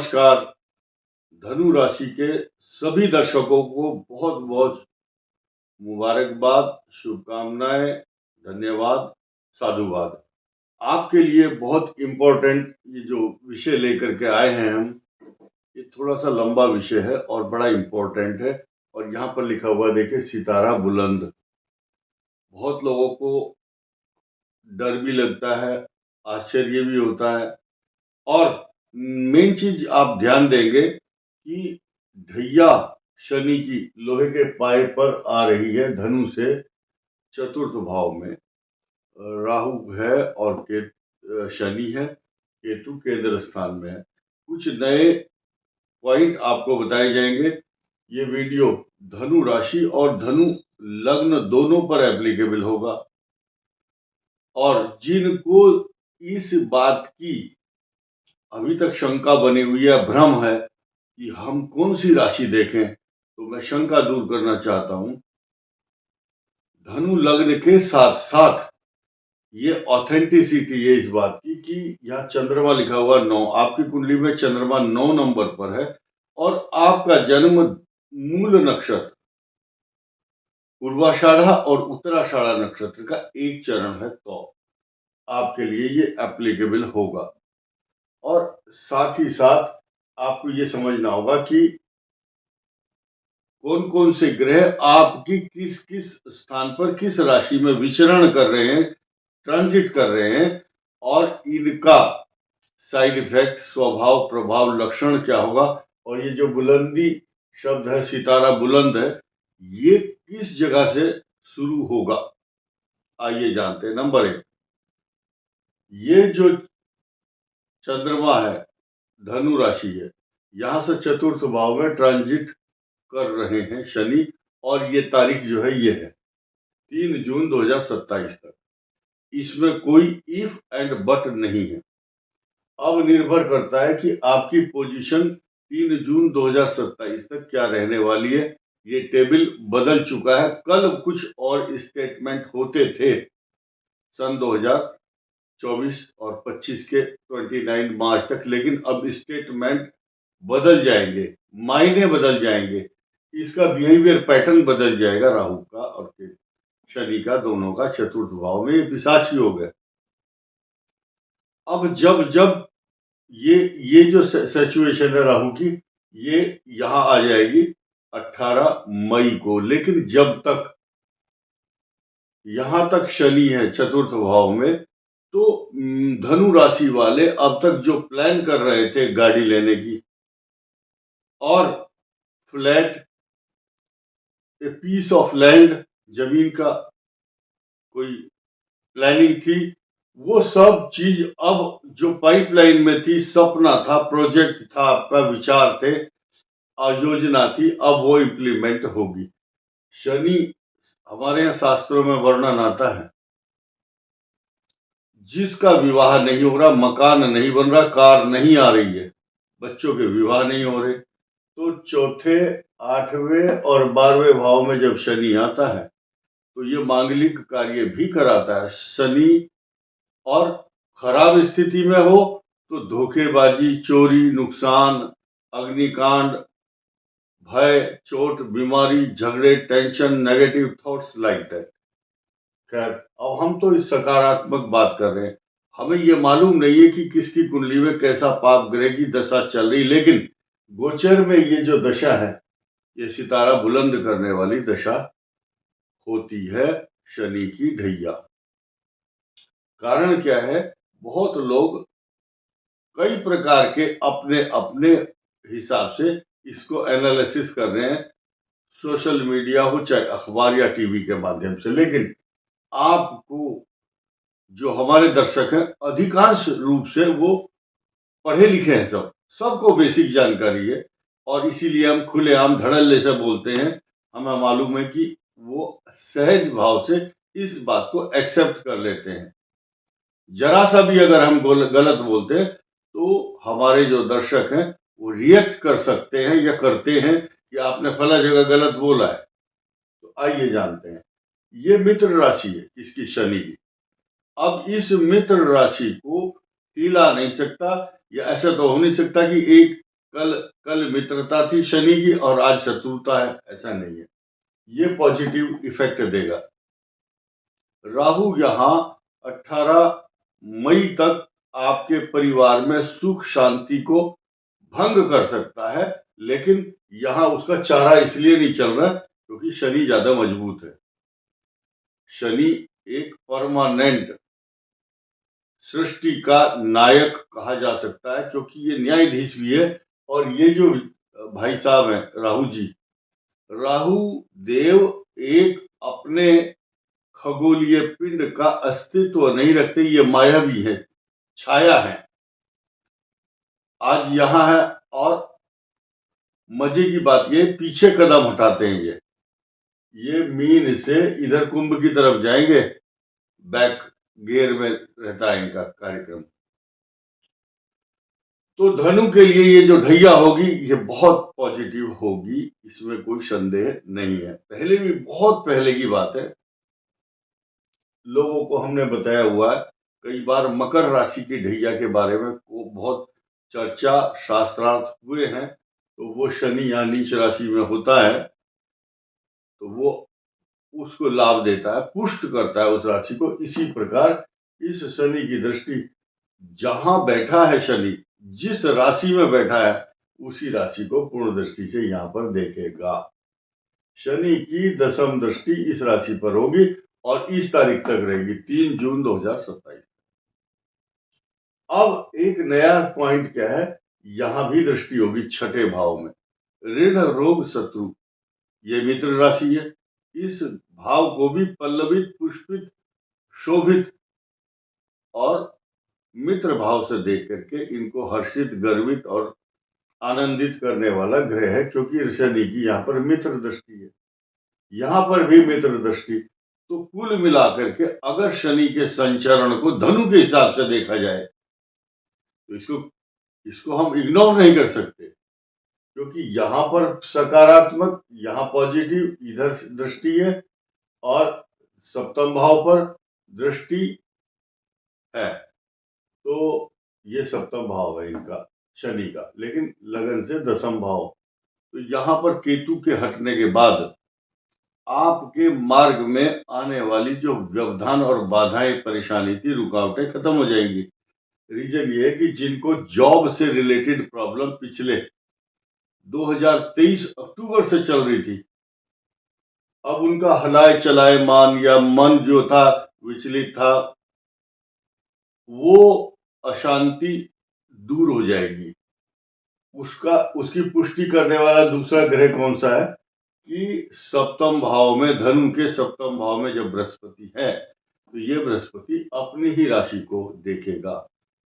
नमस्कार। धनु राशि के सभी दर्शकों को बहुत बहुत मुबारकबाद, शुभकामनाएं, धन्यवाद, साधुवाद। आपके लिए बहुत इम्पोर्टेंट ये जो विषय लेकर के आए हैं हम, ये थोड़ा सा लंबा विषय है और बड़ा इम्पोर्टेंट है। और यहाँ पर लिखा हुआ देखिए, सितारा बुलंद। बहुत लोगों को डर भी लगता है, आश्चर्य भी होता है। और मेन चीज आप ध्यान देंगे कि ढैया शनि की लोहे के पाए पर आ रही है धनु से चतुर्थ भाव में। राहु है और शनि है, केतु केंद्र स्थान में है। कुछ नए पॉइंट आपको बताए जाएंगे। ये वीडियो धनु राशि और धनु लग्न दोनों पर एप्लीकेबल होगा। और जिनको इस बात की अभी तक शंका बनी हुई है, भ्रम है कि हम कौन सी राशि देखें, तो मैं शंका दूर करना चाहता हूं। धनु लग्न के साथ साथ ये ऑथेंटिसिटी है इस बात की कि यहाँ चंद्रमा लिखा हुआ 9, आपकी कुंडली में चंद्रमा 9 नंबर पर है और आपका जन्म मूल नक्षत्र पूर्वाषाढ़ा और उत्तराषाढ़ा नक्षत्र का एक चरण है, तो आपके लिए ये एप्लीकेबल होगा। और साथ ही साथ आपको ये समझना होगा कि कौन कौन से ग्रह आपकी किस किस स्थान पर किस राशि में विचरण कर रहे हैं, ट्रांजिट कर रहे हैं, और इनका साइड इफेक्ट, स्वभाव, प्रभाव, लक्षण क्या होगा। और ये जो बुलंदी शब्द है, सितारा बुलंद है, ये किस जगह से शुरू होगा, आइए जानते हैं। नंबर 1, ये जो चंद्रमा है, धनु राशि है, यहां से चतुर्थ भाव में ट्रांजिट कर रहे हैं शनि, और ये तारीख जो है ये है 3 जून 2027 तक। इसमें कोई इफ एंड बट नहीं है। अब निर्भर करता है कि आपकी पोजीशन 3 जून 2027 तक क्या रहने वाली है। ये टेबल बदल चुका है। कल कुछ और स्टेटमेंट होते थे सन 2024 और 25 के 29 मार्च तक, लेकिन अब स्टेटमेंट बदल जाएंगे, मायने बदल जाएंगे, इसका बिहेवियर पैटर्न बदल जाएगा। राहु का और शनि का, दोनों का चतुर्थ भाव में। ये पिशाची योग है। अब जब जब ये जो सिचुएशन है राहु की, ये यहां आ जाएगी 18 मई को। लेकिन जब तक यहां तक शनि है चतुर्थ भाव में, तो धनु राशि वाले अब तक जो प्लान कर रहे थे गाड़ी लेने की और flat, a piece of land, जमीन का कोई प्लानिंग थी, वो सब चीज अब जो पाइपलाइन में थी, सपना था, प्रोजेक्ट था, आपका विचार थे, योजना थी, अब वो इम्प्लीमेंट होगी। शनि, हमारे यहाँ शास्त्रों में वर्णन आता है, जिसका विवाह नहीं हो रहा, मकान नहीं बन रहा, कार नहीं आ रही है, बच्चों के विवाह नहीं हो रहे, तो चौथे, 8वें और 12वें भाव में जब शनि आता है तो ये मांगलिक कार्य भी कराता है। शनि और खराब स्थिति में हो तो धोखेबाजी, चोरी, नुकसान, अग्निकांड, भय, चोट, बीमारी, झगड़े, tension, negative thoughts like that. खैर, अब हम तो इस सकारात्मक बात कर रहे हैं। हमें ये मालूम नहीं है कि किसकी कुंडली में कैसा पाप ग्रह की दशा चल रही, लेकिन गोचर में ये जो दशा है, ये सितारा बुलंद करने वाली दशा होती है शनि की ढैया। कारण क्या है, बहुत लोग कई प्रकार के अपने अपने हिसाब से इसको एनालिसिस कर रहे हैं, सोशल मीडिया हो चाहे अखबार या टीवी के माध्यम से। लेकिन आपको, जो हमारे दर्शक हैं, अधिकांश रूप से वो पढ़े लिखे हैं, सबको बेसिक जानकारी है, और इसीलिए हम खुलेआम धड़ल्ले से बोलते हैं। हमें मालूम है कि वो सहज भाव से इस बात को एक्सेप्ट कर लेते हैं। जरा सा भी अगर हम गलत बोलते हैं तो हमारे जो दर्शक हैं वो रिएक्ट कर सकते हैं या करते हैं कि आपने फला जगह गलत बोला है। तो आइए जानते हैं। ये मित्र राशि है किसकी, शनि की। अब इस मित्र राशि को हिला नहीं सकता, या ऐसा तो हो नहीं सकता कि एक कल कल मित्रता थी शनि की और आज शत्रुता है, ऐसा नहीं है। ये पॉजिटिव इफेक्ट देगा। राहु यहाँ 18 मई तक आपके परिवार में सुख शांति को भंग कर सकता है, लेकिन यहाँ उसका चारा इसलिए नहीं चल रहा क्योंकि शनि ज्यादा मजबूत है। शनि एक परमानेंट सृष्टि का नायक कहा जा सकता है, क्योंकि ये न्यायाधीश भी है। और ये जो भाई साहब हैं राहु जी, राहु देव एक अपने खगोलीय पिंड का अस्तित्व नहीं रखते, ये मायावी है, छाया है। आज यहाँ है और मजे की बात ये पीछे कदम हटाते हैं। ये मीन से इधर कुंभ की तरफ जाएंगे, बैक गियर में रहता है इनका कार्यक्रम। तो धनु के लिए ये जो ढैया होगी ये बहुत पॉजिटिव होगी, इसमें कोई संदेह नहीं है। पहले भी बहुत पहले की बात है, लोगों को हमने बताया हुआ है कई बार। मकर राशि की ढैया के बारे में को बहुत चर्चा शास्त्रार्थ हुए हैं। तो वो शनि या नीच राशि में होता है, तो वो उसको लाभ देता है, पुष्ट करता है उस राशि को। इसी प्रकार इस शनि की दृष्टि जहां बैठा है शनि, जिस राशि में बैठा है उसी राशि को पूर्ण दृष्टि से यहाँ पर देखेगा। शनि की दशम दृष्टि इस राशि पर होगी और इस तारीख तक रहेगी, 3 जून 2027। अब एक नया पॉइंट क्या है, यहां भी दृष्टि होगी छठे भाव में। ऋण रोग शत्रु, ये मित्र राशि है। इस भाव को भी पल्लवित, पुष्पित, शोभित और मित्र भाव से देख करके इनको हर्षित, गर्वित और आनंदित करने वाला ग्रह है, क्योंकि शनि की यहाँ पर मित्र दृष्टि है, यहाँ पर भी मित्र दृष्टि। तो कुल मिलाकर के अगर शनि के संचरण को धनु के हिसाब से देखा जाए तो इसको हम इग्नोर नहीं कर सकते, क्योंकि यहाँ पर सकारात्मक, यहाँ पॉजिटिव, इधर दृष्टि है और सप्तम भाव पर दृष्टि है। तो ये सप्तम भाव है इनका, शनि का, लेकिन लगन से दशम भाव। तो यहाँ पर केतु के हटने के बाद आपके मार्ग में आने वाली जो व्यवधान और बाधाएं, परेशानी थी, रुकावटें खत्म हो जाएंगी। रीजन ये है कि जिनको जॉब से रिलेटेड प्रॉब्लम पिछले 2023 अक्टूबर से चल रही थी, अब उनका हलाए चलाए मान या मन जो था विचलित था, वो अशांति दूर हो जाएगी। उसकी पुष्टि करने वाला दूसरा ग्रह कौन सा है कि सप्तम भाव में, धनु के सप्तम भाव में जब बृहस्पति है तो ये बृहस्पति अपनी ही राशि को देखेगा।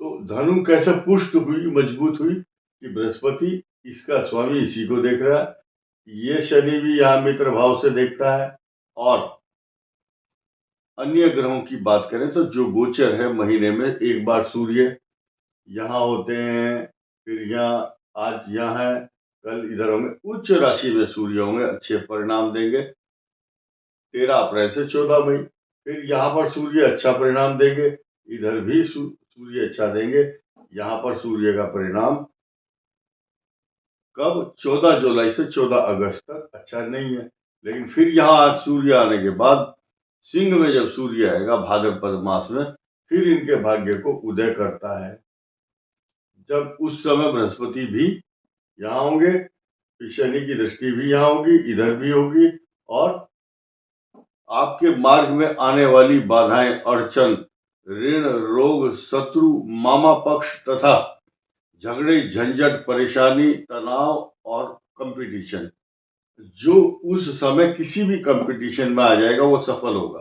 तो धनु कैसे पुष्ट हुई, मजबूत हुई कि बृहस्पति इसका स्वामी इसी को देख रहा है। ये शनि भी यहाँ मित्र भाव से देखता है। और अन्य ग्रहों की बात करें तो जो गोचर है महीने में, एक बार सूर्य यहाँ होते हैं, फिर यहाँ आज यहाँ है, कल इधर होंगे, उच्च राशि में सूर्य होंगे, अच्छे परिणाम देंगे 13 अप्रैल से 14 मई। फिर यहाँ पर सूर्य अच्छा परिणाम देंगे, इधर भी सूर्य अच्छा देंगे। यहाँ पर सूर्य का परिणाम कब, 14 जुलाई से 14 अगस्त तक अच्छा नहीं है। लेकिन फिर यहाँ सूर्य आने के बाद सिंह में जब सूर्य आएगा भाद्रपद मास में, फिर इनके भाग्य को उदय करता है। जब उस समय बृहस्पति भी यहाँ होंगे, शनि की दृष्टि भी यहाँ होगी, इधर भी होगी, और आपके मार्ग में आने वाली बाधाएं, अड़चन, ऋण, रोग, शत्रु, मामा पक्ष तथा झगड़े, झंझट, परेशानी, तनाव और कंपटीशन, जो उस समय किसी भी कंपटीशन में आ जाएगा वो सफल होगा।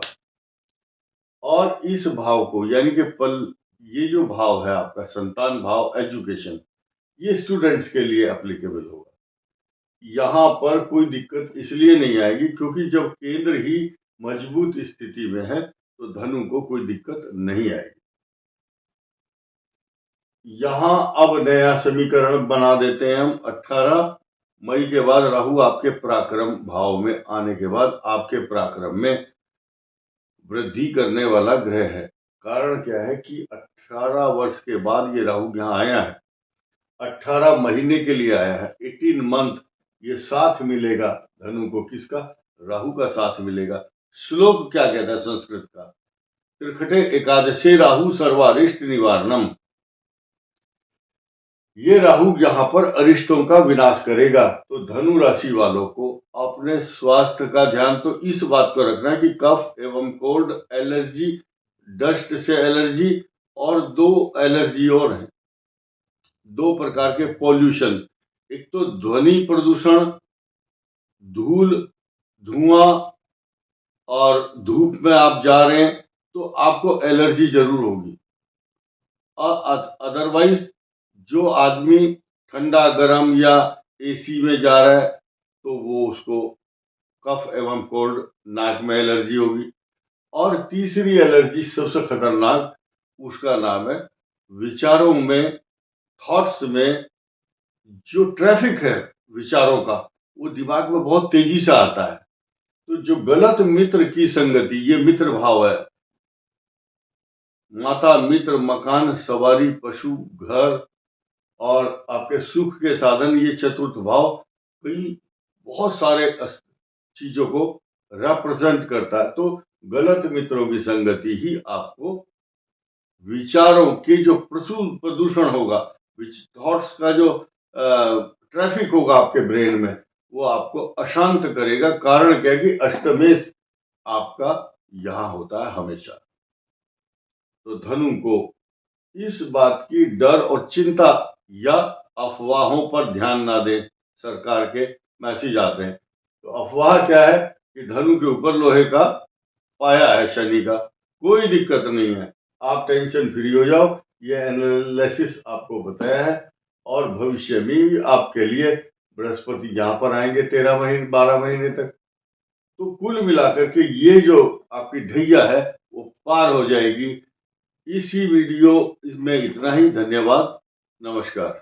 और इस भाव को, यानी कि ये जो भाव है आपका संतान भाव, एजुकेशन, ये स्टूडेंट्स के लिए एप्लीकेबल होगा। यहाँ पर कोई दिक्कत इसलिए नहीं आएगी क्योंकि जब केंद्र ही मजबूत स्थिति में है तो धनु को कोई दिक्कत नहीं आएगी। यहाँ अब नया समीकरण बना देते हैं हम। 18 मई के बाद राहु आपके पराक्रम भाव में आने के बाद आपके पराक्रम में वृद्धि करने वाला ग्रह है। कारण क्या है कि 18 वर्ष के बाद ये राहु यहाँ आया है 18 महीने के लिए आया है, 18 मंथ। ये साथ मिलेगा धनु को, किसका? राहु का साथ मिलेगा। श्लोक क्या कहता है संस्कृत का? त्रिखटे एकादशी राहु सर्वारिष्ट निवारणम। ये राहु यहाँ पर अरिष्टों का विनाश करेगा। तो धनु राशि वालों को अपने स्वास्थ्य का ध्यान तो इस बात को रखना है कि कफ एवं कोल्ड, एलर्जी, डस्ट से एलर्जी, और 2 एलर्जी और हैं, 2 प्रकार के पॉल्यूशन। एक तो ध्वनि प्रदूषण, धूल, धुआं, और धूप में आप जा रहे हैं तो आपको एलर्जी जरूर होगी। अदरवाइज जो आदमी ठंडा गर्म या एसी में जा रहा है तो वो उसको कफ एवं कोल्ड, नाक में एलर्जी होगी। और तीसरी एलर्जी सबसे खतरनाक, उसका नाम है विचारों में, थॉट्स में जो ट्रैफिक है विचारों का, वो दिमाग में बहुत तेजी से आता है। तो जो गलत मित्र की संगति, ये मित्र भाव है, माता, मित्र, मकान, सवारी, पशु, घर और आपके सुख के साधन, ये चतुर्थ भाव कई बहुत सारे चीजों को रिप्रेजेंट करता है। तो गलत मित्रों की संगति ही आपको विचारों के जो प्रचुर प्रदूषण होगा, थॉट्स का जो ट्रैफिक होगा आपके ब्रेन में, वो आपको अशांत करेगा। कारण क्या है कि अष्टमेश आपका यहां होता है हमेशा। तो धनु को इस बात की डर और चिंता या अफवाहों पर ध्यान ना दें। सरकार के मैसेज आते हैं तो अफवाह क्या है कि धनु के ऊपर लोहे का पाया है शनि का, कोई दिक्कत नहीं है, आप टेंशन फ्री हो जाओ। ये एनालिसिस आपको बताया है। और भविष्य में भी आपके लिए बृहस्पति यहाँ पर आएंगे 13 महीने 12 महीने तक। तो कुल मिलाकर के ये जो आपकी ढैया है वो पार हो जाएगी। इसी वीडियो में इतना ही। धन्यवाद, नमस्कार।